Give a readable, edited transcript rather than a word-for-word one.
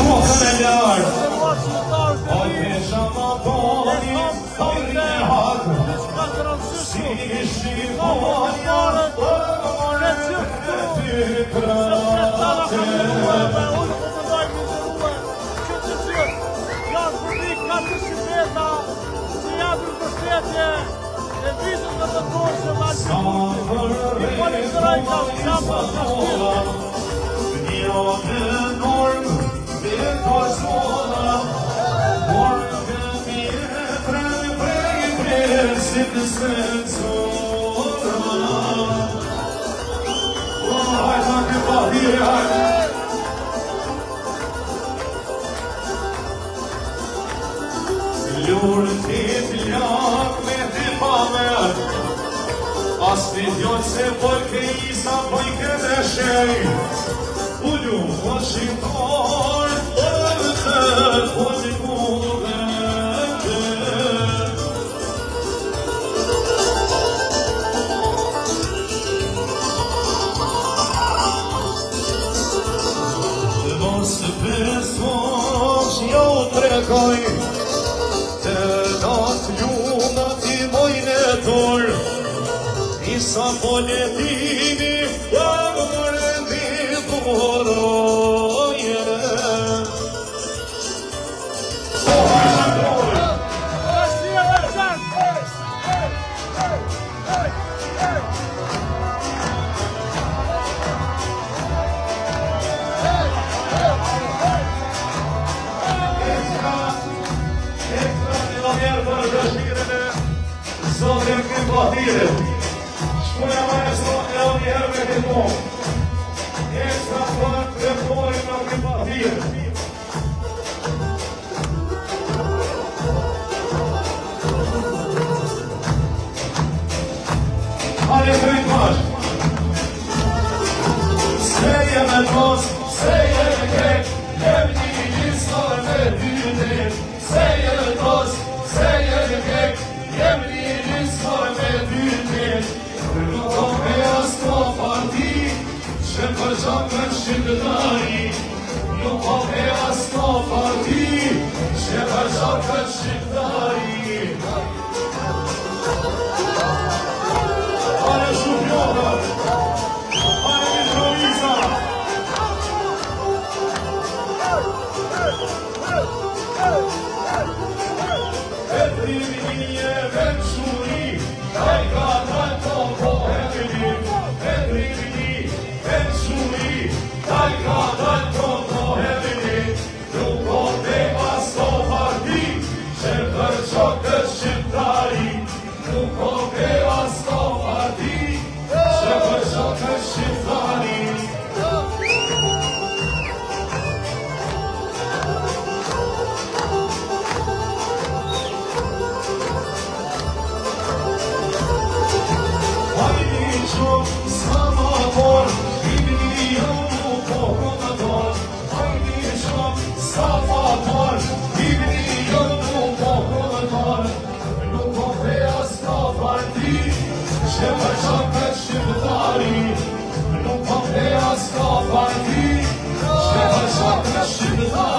kokën e lartë. O pesha ma boni, fajri e hakë, si shqiponja, orë e ty krate. Sa vërre sa mola, një në normë, dhe korsona, morë këmi e prej, si të sensora. Hajta në bahire, hajta. Lurë të t'ljak me t'i pamer, as t'i djonë se pojke isa pojke dhe shej. Ullu o shqiptar, o një kudhe. Mos beso që jo tregoj, të datë ljuna ti mojnë e dorë, isa poletimi, mërë ndi doroje. Zotë e këtë batire, shkuja maestro e o njerë me këtë mo, ekstra pak dhe pojë me këtë batire. Hale këtë mash, seje me mos, seje me kek, jem një njësë me dyte, seje me mos, seje me kek, jem një me dyte, nuk o me asko parti, që përgjokën shqiptari. Nuk o me asko parti, që përgjokën shqiptari. Hale Shufjova, hale Mitrovica. E trimi e vençuri, kaj ka dalto po hevini, e trimi, e shuri, kaj ka dalto po hevini, nuk o te asko parti, që përgjokët shqiptari, nuk o te asko parti, që përgjokët shqiptari. Sa ma por, ibni jo nuk po konator. Hajdi shumë, sa ma por, ibni jo nuk po konator. Nuk po the asko parti, që përgjokët shqiptari. Nuk po the asko parti, që përgjokët shqiptari.